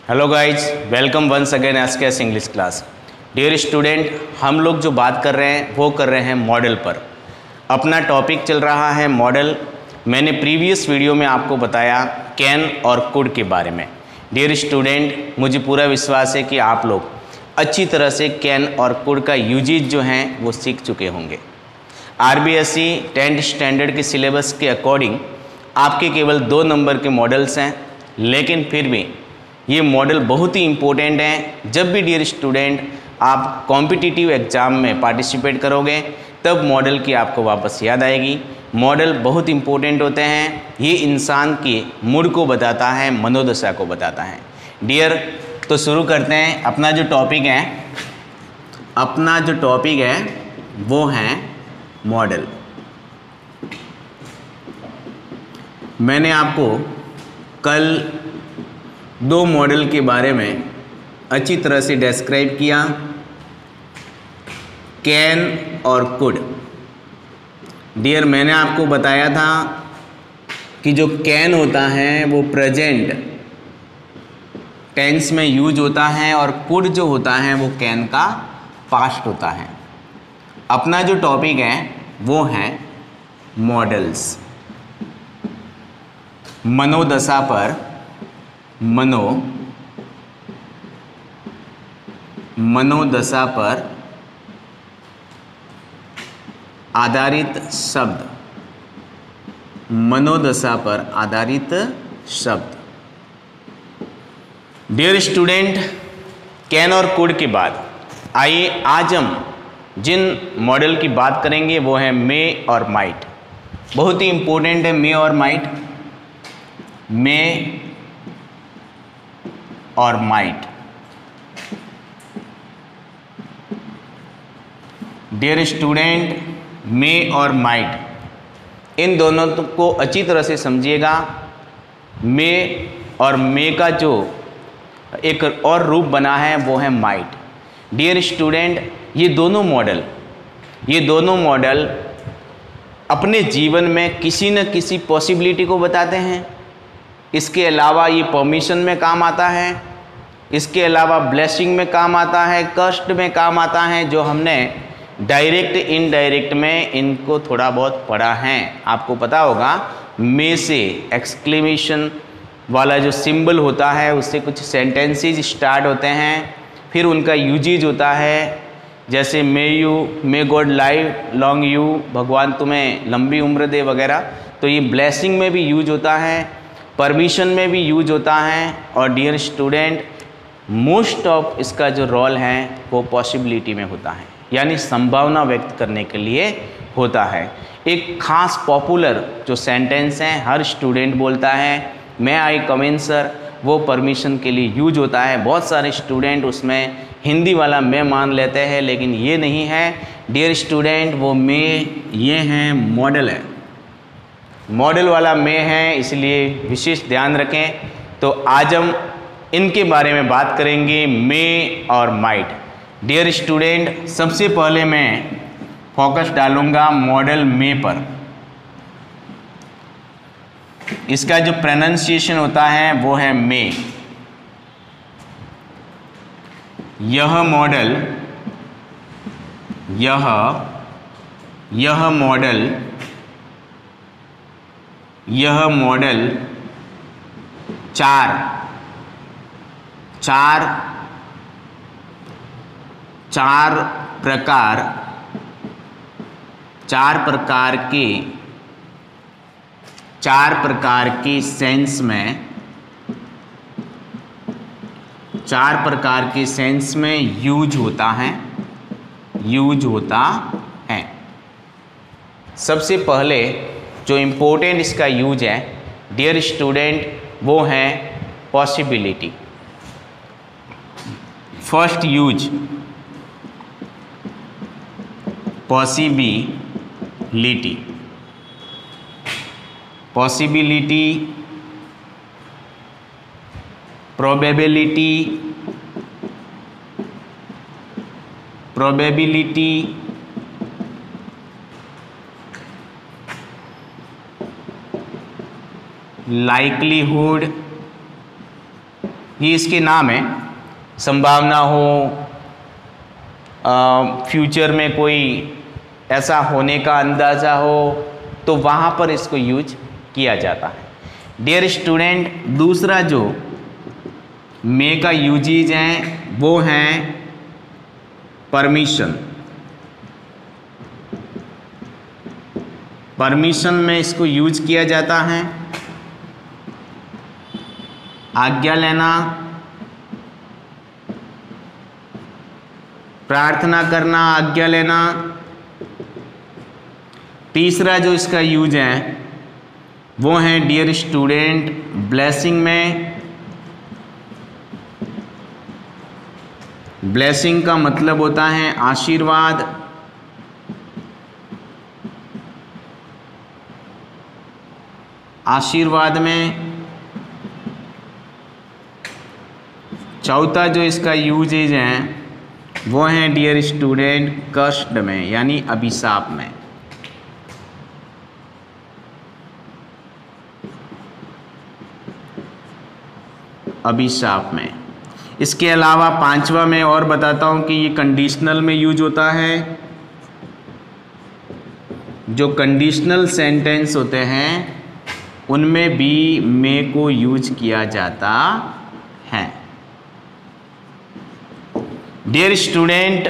Hello guys, welcome once again SKS English class. Dear student, हम लोग जो बात कर रहे हैं वो कर रहे हैं मॉडल पर। अपना टॉपिक चल रहा है मॉडल। मैंने प्रीवियस वीडियो में आपको बताया कैन और कुड के बारे में। डियर स्टूडेंट, मुझे पूरा विश्वास है कि आप लोग अच्छी तरह से कैन और कुड का यूजेज जो हैं वो सीख चुके होंगे। आरबीएसई 10th स्टैंडर्ड के सिलेबस के अकॉर्डिंग आपके केवल 2 नंबर के मॉडल्स हैं, लेकिन फिर भी ये मॉडल बहुत ही इम्पोर्टेंट हैं। जब भी डियर स्टूडेंट आप कॉम्पिटिटिव एग्ज़ाम में पार्टिसिपेट करोगे तब मॉडल की आपको वापस याद आएगी। मॉडल बहुत इम्पोर्टेंट होते हैं। ये इंसान के मूड को बताता है, मनोदशा को बताता है। डियर, तो शुरू करते हैं। अपना जो टॉपिक है वो है मॉडल। मैंने आपको कल 2 मॉडल के बारे में अच्छी तरह से डिस्क्राइब किया, कैन और कुड। डियर, मैंने आपको बताया था कि जो कैन होता है वो प्रेजेंट टेंस में यूज होता है और कुड जो होता है वो कैन का पास्ट होता है। अपना जो टॉपिक है वो है मॉडल्स। मनोदशा पर मनोदशा पर आधारित शब्द, मनोदशा पर आधारित शब्द। डियर स्टूडेंट, कैन और कुड के बाद आइए आज हम जिन मॉडल की बात करेंगे वो है मे और माइट। बहुत ही इंपॉर्टेंट है मे और माइट। मे और माइट। डियर स्टूडेंट, मे और माइट इन दोनों को अच्छी तरह से समझिएगा। मे और मे का जो एक और रूप बना है वो है माइट। डियर स्टूडेंट, ये दोनों मॉडल अपने जीवन में किसी न किसी पॉसिबिलिटी को बताते हैं। इसके अलावा ये परमिशन में काम आता है, इसके अलावा ब्लेसिंग में काम आता है, कष्ट में काम आता है, जो हमने डायरेक्ट इनडायरेक्ट में इनको थोड़ा बहुत पढ़ा है। आपको पता होगा मे से एक्सक्लेमेशन वाला जो सिंबल होता है उससे कुछ सेंटेंसेस स्टार्ट होते हैं, फिर उनका यूजेज होता है, जैसे may God live long you, भगवान तुम्हें लंबी उम्र दे वगैरह। तो ये ब्लेसिंग में भी यूज होता है, परमिशन में भी यूज होता है। और डियर स्टूडेंट, मोस्ट ऑफ इसका जो रोल है वो पॉसिबिलिटी में होता है, यानी संभावना व्यक्त करने के लिए होता है। एक खास पॉपुलर जो सेंटेंस है हर स्टूडेंट बोलता है, मे आई कम इन सर, वो परमिशन के लिए यूज होता है। बहुत सारे स्टूडेंट उसमें हिंदी वाला मे मान लेते हैं, लेकिन ये नहीं है डियर स्टूडेंट। वो मे ये हैं मॉडल है, मॉडल वाला मे है, इसलिए विशेष ध्यान रखें। तो आज हम इनके बारे में बात करेंगे, मे और माइट। डियर स्टूडेंट, सबसे पहले मैं फोकस डालूंगा मॉडल मे पर। इसका जो प्रोनाउंसिएशन होता है वो है मे। यह मॉडल चार प्रकार के सेंस में यूज होता है। सबसे पहले जो इम्पोर्टेंट इसका यूज है डियर स्टूडेंट वो है possibility. First use possibility, probability, likelihood, ये इसके नाम है। संभावना हो, फ्यूचर में कोई ऐसा होने का अंदाज़ा हो, तो वहाँ पर इसको यूज किया जाता है। डियर स्टूडेंट, दूसरा जो मे का यूजेज हैं वो हैं परमिशन। परमिशन में इसको यूज किया जाता है। आज्ञा लेना, प्रार्थना करना, आज्ञा लेना। तीसरा जो इसका यूज है वो है डियर स्टूडेंट ब्लेसिंग में। ब्लेसिंग का मतलब होता है आशीर्वाद। आशीर्वाद में। चौथा जो इसका यूजेज है वो है डियर स्टूडेंट कर्स्ड में, यानी अभिशाप में। अभिशाप में। इसके अलावा पांचवा मैं और बताता हूं कि ये कंडीशनल में यूज होता है। जो कंडीशनल सेंटेंस होते हैं उनमें भी मे को यूज किया जाता है। Dear student,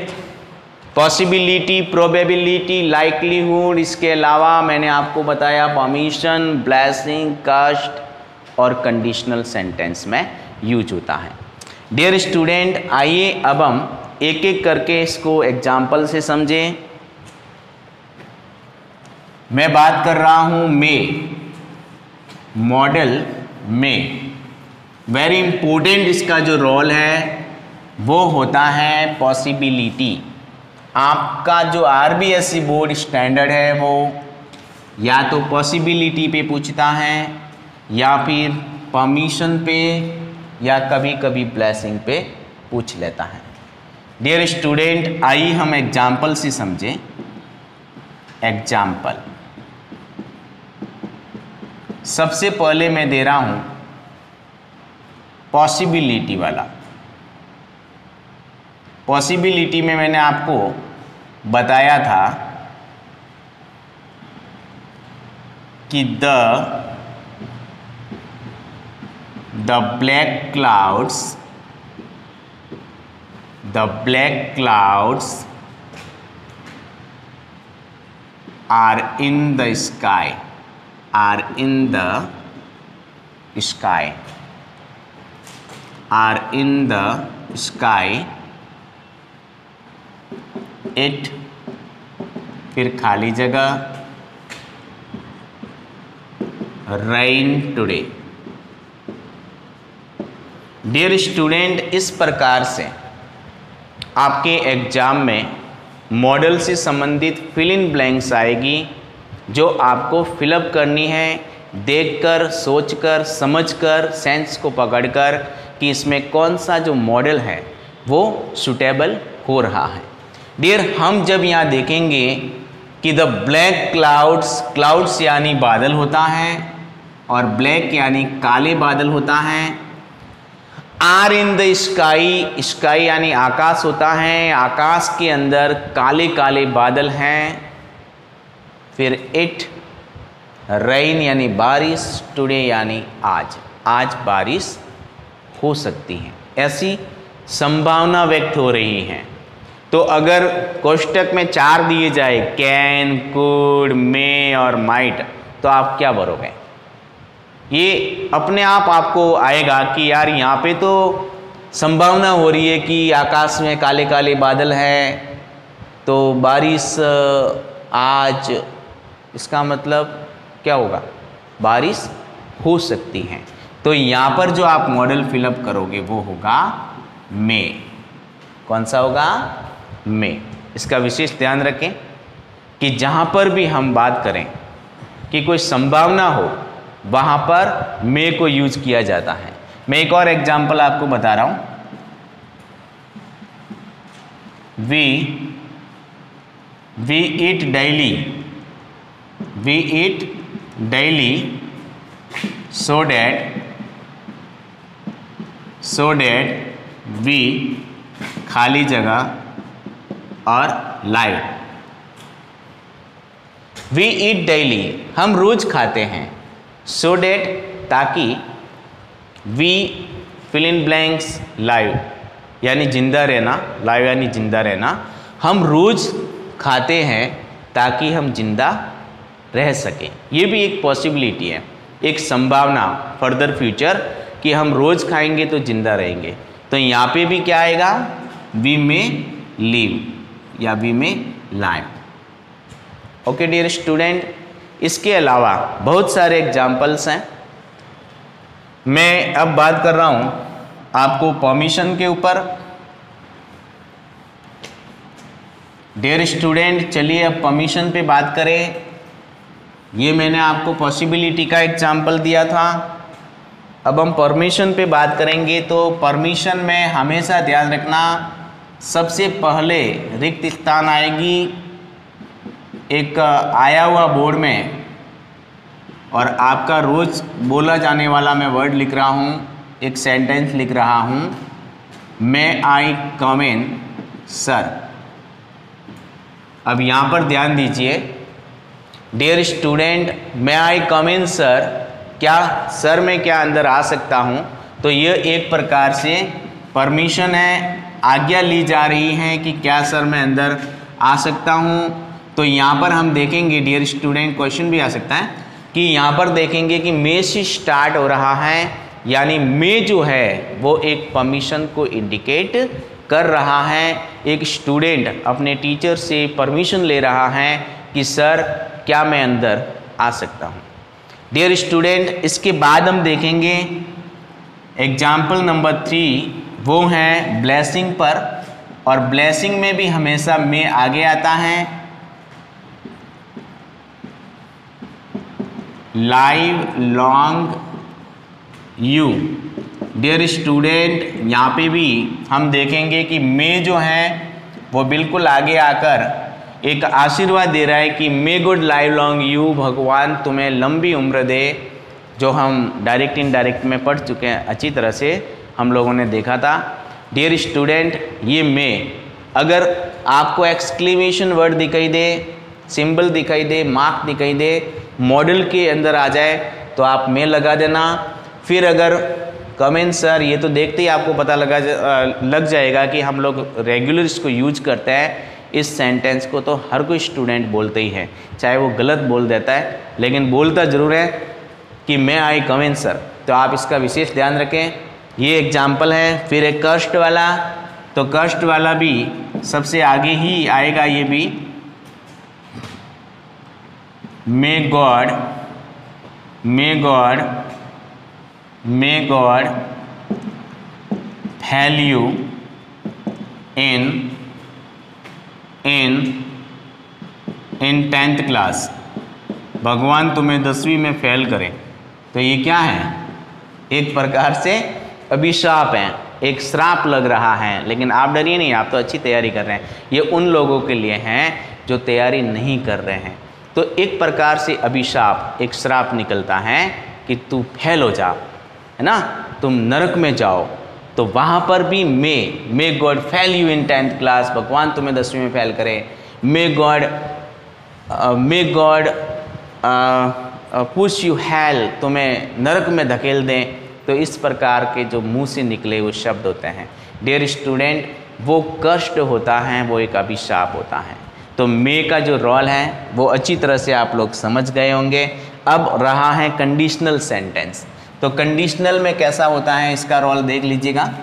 possibility, probability, likelihood, इसके अलावा मैंने आपको बताया परमिशन, ब्लेसिंग, कास्ट और कंडीशनल सेंटेंस में यूज होता है। डियर स्टूडेंट, आइए अब हम एक एक करके इसको एग्जाम्पल से समझें। मैं बात कर रहा हूं मे, मॉडल में। वेरी इंपॉर्टेंट इसका जो रोल है वो होता है पॉसिबिलिटी। आपका जो आरबीएसई बोर्ड स्टैंडर्ड है वो या तो पॉसिबिलिटी पे पूछता है या फिर परमिशन पे या कभी कभी ब्लेसिंग पे पूछ लेता है। डियर स्टूडेंट, आइए हम एग्जाम्पल से समझें। एग्जाम्पल सबसे पहले मैं दे रहा हूं पॉसिबिलिटी वाला। पॉसिबिलिटी में मैंने आपको बताया था कि the black clouds are in the sky, are in the sky, are in the sky it, फिर खाली जगह, rain today। डियर स्टूडेंट, इस प्रकार से आपके एग्जाम में मॉडल से संबंधित फिल इन ब्लैंक्स आएगी जो आपको फिलअप करनी है, देखकर, सोचकर, समझकर, सेंस को पकड़कर कि इसमें कौन सा जो मॉडल है वो सुटेबल हो रहा है। डियर, हम जब यहाँ देखेंगे कि द ब्लैक क्लाउड्स, क्लाउड्स यानी बादल होता है और ब्लैक यानी काले बादल होता है। Are in the sky, sky यानी आकाश होता है, आकाश के अंदर काले काले बादल हैं। फिर इट, रेन यानी बारिश, टुडे यानी आज, आज बारिश हो सकती है, ऐसी संभावना व्यक्त हो रही है। तो अगर कोष्टक में 4 दिए जाए, कैन, कुड, मे और माइट, तो आप क्या भरोगे? ये अपने आप आपको आएगा कि यार यहाँ पे तो संभावना हो रही है कि आकाश में काले काले बादल हैं, तो बारिश आज, इसका मतलब क्या होगा? बारिश हो सकती है। तो यहाँ पर जो आप मॉडल फिलअप करोगे वो होगा मे। कौन सा होगा? मे। इसका विशेष ध्यान रखें कि जहाँ पर भी हम बात करें कि कोई संभावना हो वहाँ पर मे को यूज किया जाता है। मैं एक और एग्जाम्पल आपको बता रहा हूँ। We eat daily so so that we खाली जगह और लाइट। वी ईट डेली हम रोज खाते हैं। सो डैट ताकि, we fill in blanks live यानी जिंदा रहना, लाइव यानी जिंदा रहना। हम रोज खाते हैं ताकि हम जिंदा रह सकें। ये भी एक पॉसिबिलिटी है, एक संभावना फर्दर फ्यूचर कि हम रोज खाएंगे तो जिंदा रहेंगे। तो यहाँ पे भी क्या आएगा, वी में लिव या वी में लाइव। ओके डियर स्टूडेंट, इसके अलावा बहुत सारे एग्जाम्पल्स हैं। मैं अब बात कर रहा हूँ आपको परमिशन के ऊपर। डियर स्टूडेंट, चलिए अब परमिशन पे बात करें। ये मैंने आपको पॉसिबिलिटी का एग्जाम्पल दिया था। अब हम परमिशन पे बात करेंगे। तो परमिशन में हमेशा ध्यान रखना, सबसे पहले रिक्त स्थान आएगी एक आया हुआ बोर्ड में, और आपका रोज बोला जाने वाला मैं वर्ड लिख रहा हूँ, एक सेंटेंस लिख रहा हूँ, मे आई कम इन सर। अब यहाँ पर ध्यान दीजिए डियर स्टूडेंट, मे आई कम इन सर, क्या सर मैं क्या अंदर आ सकता हूँ? तो ये एक प्रकार से परमिशन है, आज्ञा ली जा रही है कि क्या सर मैं अंदर आ सकता हूँ। तो यहाँ पर हम देखेंगे डियर स्टूडेंट, क्वेश्चन भी आ सकता है कि यहाँ पर देखेंगे कि मे से स्टार्ट हो रहा है, यानी मे जो है वो एक परमिशन को इंडिकेट कर रहा है। एक स्टूडेंट अपने टीचर से परमिशन ले रहा है कि सर क्या मैं अंदर आ सकता हूँ। डियर स्टूडेंट, इसके बाद हम देखेंगे एग्जाम्पल नंबर 3, वो है ब्लेसिंग पर। और ब्लेसिंग में भी हमेशा मे आगे आता है। Live long you. Dear student, यहाँ पे भी हम देखेंगे कि मे जो है वो बिल्कुल आगे आकर एक आशीर्वाद दे रहा है कि मे गुड लाइव लॉन्ग यू, भगवान तुम्हें लंबी उम्र दे, जो हम डायरेक्ट इनडायरेक्ट में पढ़ चुके हैं, अच्छी तरह से हम लोगों ने देखा था। डियर स्टूडेंट, ये मे अगर आपको एक्सक्लेमेशन वर्ड दिखाई दे, सिंबल दिखाई दे, मार्क दिखाई दे, मॉडल के अंदर आ जाए तो आप मे लगा देना। फिर अगर कमेंट सर, ये तो देखते ही आपको पता लग जाएगा कि हम लोग रेगुलर इसको यूज करते हैं। इस सेंटेंस को तो हर कोई स्टूडेंट बोलते ही है, चाहे वो गलत बोल देता है लेकिन बोलता ज़रूर है कि मैं आई कमेंट सर। तो आप इसका विशेष ध्यान रखें। ये एग्जाम्पल है। फिर एक कष्ट वाला, तो कष्ट वाला भी सबसे आगे ही आएगा। ये भी may God hello you in 10th class. भगवान तुम्हें 10वीं में फेल करें। तो ये क्या है, एक प्रकार से अभिशाप है, एक श्राप लग रहा है। लेकिन आप डरिए नहीं, आप तो अच्छी तैयारी कर रहे हैं। ये उन लोगों के लिए हैं जो तैयारी नहीं कर रहे हैं। तो एक प्रकार से अभिशाप, एक श्राप निकलता है कि तू फेल हो जा, है ना, तुम नरक में जाओ। तो वहाँ पर भी may God fail you in 10th class, भगवान तुम्हें 10वीं में फेल करे। May God push you hello, तुम्हें नरक में धकेल दें। तो इस प्रकार के जो मुंह से निकले वो शब्द होते हैं डियर स्टूडेंट, वो कष्ट होता है, वो एक अभिशाप होता है। तो मे का जो रोल है वो अच्छी तरह से आप लोग समझ गए होंगे। अब रहा है कंडीशनल सेंटेंस। तो कंडीशनल में कैसा होता है, इसका रोल देख लीजिएगा।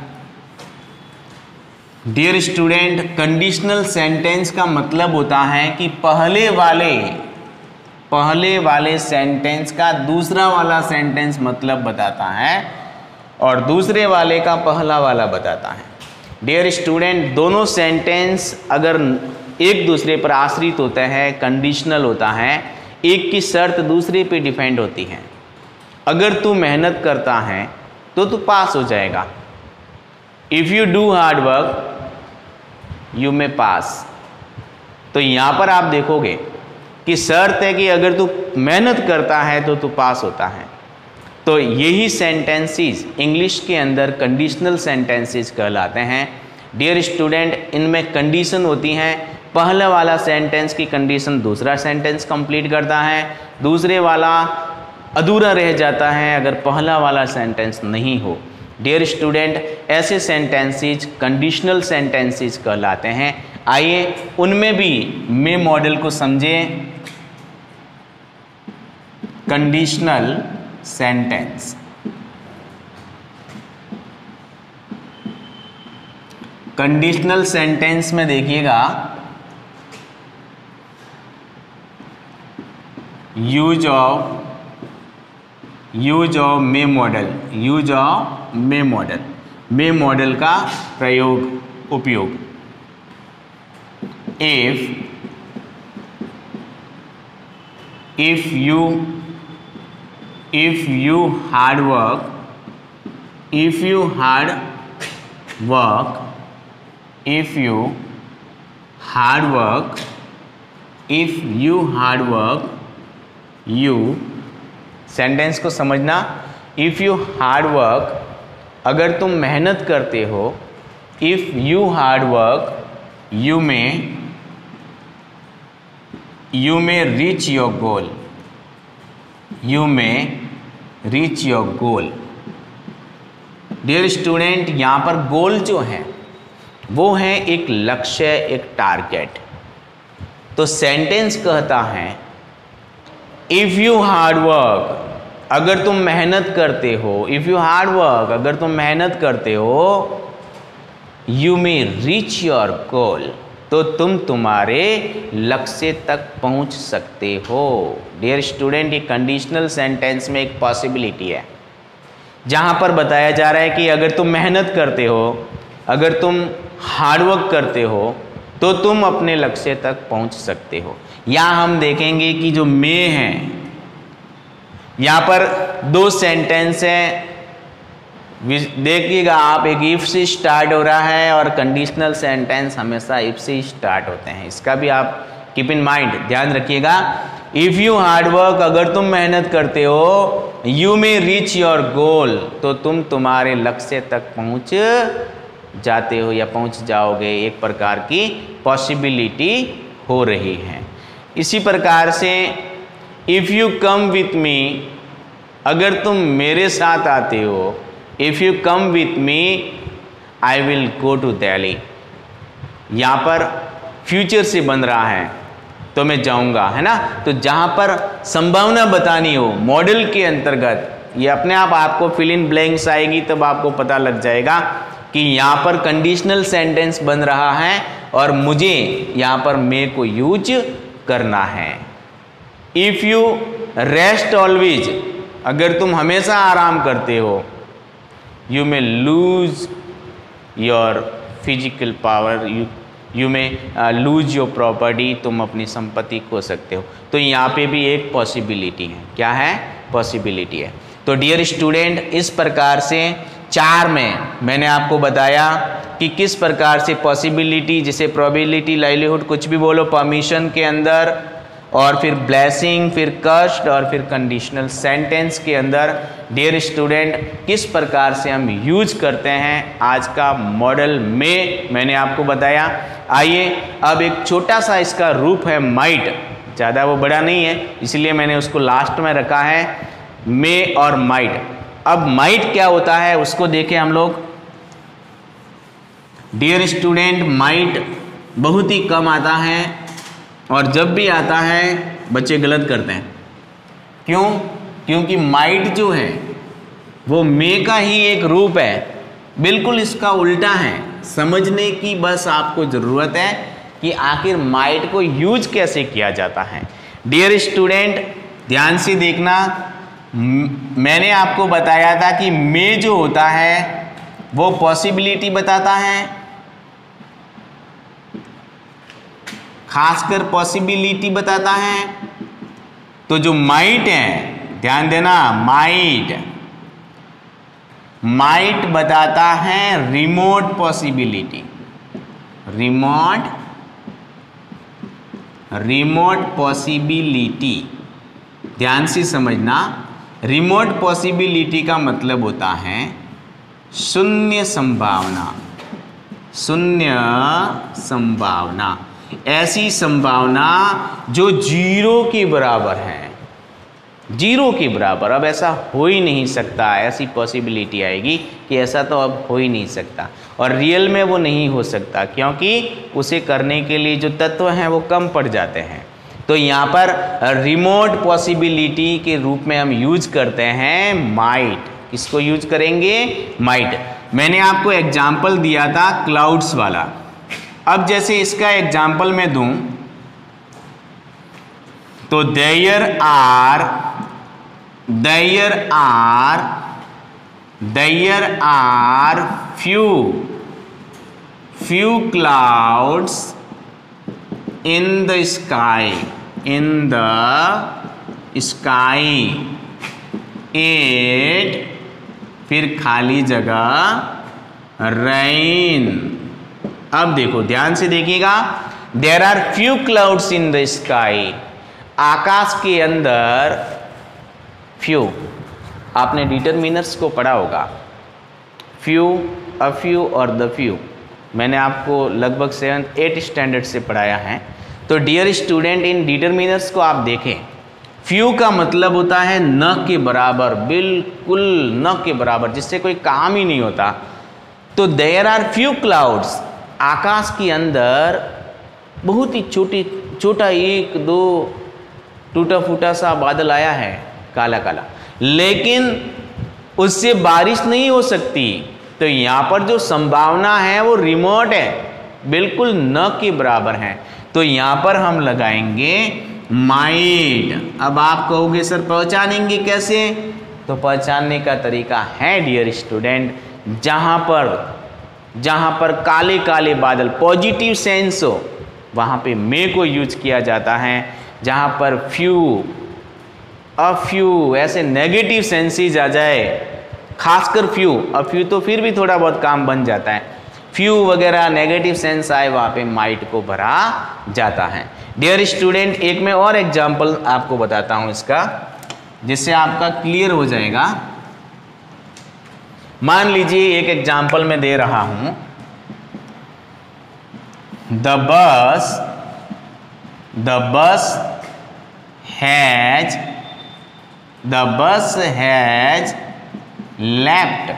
डियर स्टूडेंट, कंडीशनल सेंटेंस का मतलब होता है कि पहले वाले सेंटेंस का दूसरा वाला सेंटेंस मतलब बताता है और दूसरे वाले का पहला वाला बताता है। डियर स्टूडेंट, दोनों सेंटेंस अगर एक दूसरे पर आश्रित होते हैं, कंडीशनल होता है, एक की शर्त दूसरे पे डिपेंड होती है। अगर तू मेहनत करता है तो तू पास हो जाएगा। If you do hard work you may pass. तो यहाँ पर आप देखोगे कि शर्त है कि अगर तू मेहनत करता है तो तू पास होता है। तो तो यही सेंटेंसेस इंग्लिश के अंदर कंडीशनल सेंटेंसेस कहलाते हैं। डियर स्टूडेंट, इनमें कंडीशन होती हैं। पहला वाला सेंटेंस की कंडीशन दूसरा सेंटेंस कंप्लीट करता है, दूसरे वाला अधूरा रह जाता है अगर पहला वाला सेंटेंस नहीं हो। डियर स्टूडेंट, ऐसे सेंटेंसेस कंडीशनल सेंटेंसेस कहलाते हैं। आइए उनमें भी मे मॉडल को समझें। कंडीशनल सेंटेंस, कंडीशनल सेंटेंस में देखिएगा use of May model, use of May model, may model का प्रयोग उपयोग। if you hard work, if you hard work, if you hard work, if you hard work, you sentence को समझना। If you hard work, अगर तुम मेहनत करते हो, if you hard work you may reach your goal, you may reach your goal. Dear student, यहाँ पर गोल जो है वो है एक लक्ष्य, एक टारगेट। तो सेंटेंस कहता है इफ़ यू हार्ड वर्क, अगर तुम मेहनत करते हो, इफ़ यू हार्ड वर्क, अगर तुम मेहनत करते हो, यू मे रीच योर गोल, तो तुम तुम्हारे लक्ष्य तक पहुंच सकते हो। डियर स्टूडेंट, ये कंडीशनल सेंटेंस में एक पॉसिबिलिटी है जहां पर बताया जा रहा है कि अगर तुम मेहनत करते हो, अगर तुम हार्डवर्क करते हो, तो तुम अपने लक्ष्य तक पहुंच सकते हो। यहाँ हम देखेंगे कि जो मे है, यहाँ पर दो सेंटेंस हैं। देखिएगा आप, एक इफ से स्टार्ट हो रहा है और कंडीशनल सेंटेंस हमेशा इफ से स्टार्ट होते हैं। इसका भी आप कीप इन माइंड, ध्यान रखिएगा। इफ़ यू हार्डवर्क, अगर तुम मेहनत करते हो, यू मे रीच योर गोल, तो तुम तुम्हारे लक्ष्य तक पहुँच जाते हो या पहुँच जाओगे। एक प्रकार की पॉसिबिलिटी हो रही है। इसी प्रकार से if you come with me, अगर तुम मेरे साथ आते हो, if you come with me I will go to Delhi. यहाँ पर फ्यूचर से बन रहा है, तो मैं जाऊँगा, है ना। तो जहाँ पर संभावना बतानी हो मॉडल के अंतर्गत, ये अपने आप आपको फिल इन ब्लैंक्स आएगी, तब आपको पता लग जाएगा कि यहाँ पर कंडीशनल सेंटेंस बन रहा है और मुझे यहाँ पर मे को यूज करना है। इफ़ यू रेस्ट ऑलवेज, अगर तुम हमेशा आराम करते हो, you may lose your physical power, you may lose your property, तुम अपनी संपत्ति खो सकते हो। तो यहाँ पे भी एक पॉसिबिलिटी है। क्या है? पॉसिबिलिटी है। तो डियर स्टूडेंट, इस प्रकार से 4 में मैंने आपको बताया कि किस प्रकार से पॉसिबिलिटी, जिसे प्रोबेबिलिटी, लाइवलीहुड, कुछ भी बोलो, परमिशन के अंदर, और फिर ब्लेसिंग, फिर कस्ट, और फिर कंडीशनल सेंटेंस के अंदर डियर स्टूडेंट किस प्रकार से हम यूज करते हैं। आज का मॉडल में मैंने आपको बताया। आइए अब एक छोटा सा इसका रूप है माइट, ज़्यादा वो बड़ा नहीं है इसलिए मैंने उसको लास्ट में रखा है, मे और माइट। अब माइट क्या होता है उसको देखें हम लोग। डियर स्टूडेंट, माइट बहुत ही कम आता है और जब भी आता है बच्चे गलत करते हैं। क्यों? क्योंकि माइट जो है वो मे का ही एक रूप है, बिल्कुल इसका उल्टा है। समझने की बस आपको ज़रूरत है कि आखिर माइट को यूज कैसे किया जाता है। डियर स्टूडेंट, ध्यान से देखना, मैंने आपको बताया था कि मे जो होता है वो पॉसिबिलिटी बताता है, खासकर पॉसिबिलिटी बताता है। तो जो माइट है, ध्यान देना, माइट बताता है रिमोट पॉसिबिलिटी, रिमोट पॉसिबिलिटी। ध्यान से समझना, रिमोट पॉसिबिलिटी का मतलब होता है शून्य संभावना, शून्य संभावना, ऐसी संभावना जो जीरो के बराबर है, जीरो के बराबर। अब ऐसा हो ही नहीं सकता, ऐसी पॉसिबिलिटी आएगी कि ऐसा तो अब हो ही नहीं सकता, और रियल में वो नहीं हो सकता क्योंकि उसे करने के लिए जो तत्व हैं वो कम पड़ जाते हैं। तो यहाँ पर रिमोट पॉसिबिलिटी के रूप में हम यूज करते हैं माइट। किसको यूज करेंगे? माइट। मैंने आपको एग्जाम्पल दिया था क्लाउड्स वाला। अब जैसे इसका एग्जाम्पल मैं दूं तो there are few clouds in the sky, it फिर खाली जगह rain। अब देखो, ध्यान से देखिएगा, there are few clouds in the sky, आकाश के अंदर few, आपने डिटरमिनर्स को पढ़ा होगा, few, a few और the few, मैंने आपको लगभग 7-8 स्टैंडर्ड से पढ़ाया है। तो डियर स्टूडेंट, इन डिटरमिनर्स को आप देखें, फ्यू का मतलब होता है न के बराबर, बिल्कुल न के बराबर, जिससे कोई काम ही नहीं होता। तो देयर आर फ्यू क्लाउड्स, आकाश के अंदर बहुत ही छोटा 1-2 टूटा फूटा सा बादल आया है, काला काला, लेकिन उससे बारिश नहीं हो सकती। तो यहाँ पर जो संभावना है वो रिमोट है, बिल्कुल न के बराबर है। तो यहाँ पर हम लगाएंगे माइट। अब आप कहोगे सर पहचानेंगे कैसे? तो पहचानने का तरीका है डियर स्टूडेंट, जहाँ पर काले काले बादल पॉजिटिव सेंस हो वहाँ पे मे को यूज किया जाता है। जहाँ पर फ्यू, अ फ्यू ऐसे नेगेटिव सेंसेस आ जाए, खासकर फ्यू, अ फ्यू तो फिर भी थोड़ा बहुत काम बन जाता है, फ्यू वगैरह नेगेटिव सेंस आए वहाँ पे माइट को भरा जाता है। डियर स्टूडेंट, एक मैं और एग्जांपल आपको बताता हूँ इसका, जिससे आपका क्लियर हो जाएगा। मान लीजिए एक एग्जांपल मैं दे रहा हूँ, the bus has left,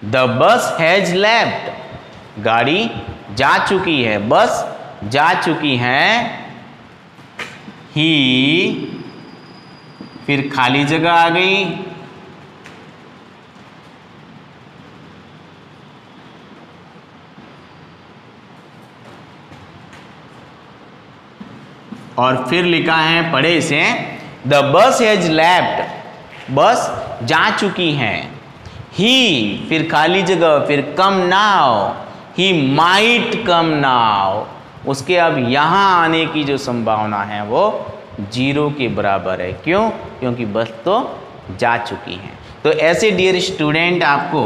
the bus has left, गाड़ी जा चुकी है, बस जा चुकी है। ही फिर खाली जगह आ गई, और फिर लिखा है, पढ़े इसे, द बस हैज लेफ्ट, बस जा चुकी है। ही फिर खाली जगह, फिर come now, he might come now, उसके अब यहाँ आने की जो संभावना है वो 0 के बराबर है। क्यों? क्योंकि बस तो जा चुकी है। तो ऐसे डियर स्टूडेंट आपको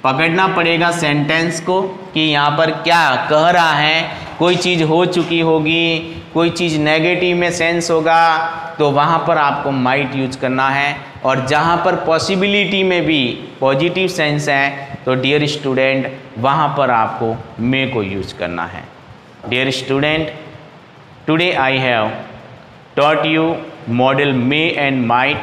पकड़ना पड़ेगा सेंटेंस को कि यहाँ पर क्या कह रहा है। कोई चीज़ हो चुकी होगी, कोई चीज़ नेगेटिव में सेंस होगा, तो वहाँ पर आपको माइट यूज करना है, और जहाँ पर पॉसिबिलिटी में भी पॉजिटिव सेंस है तो डियर स्टूडेंट वहाँ पर आपको मे को यूज करना है। Dear student, today I have taught you model may and might.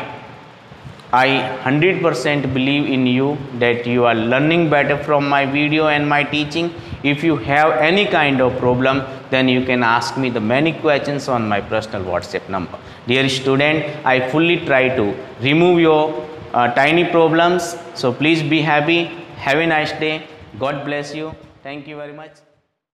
I 100% believe in you that you are learning better from my video and my teaching. If you have any kind of problem, then you can ask me the many questions on my personal WhatsApp number. Dear student, I fully try to remove your tiny problems. So please be happy. Have a nice day. God bless you. Thank you very much.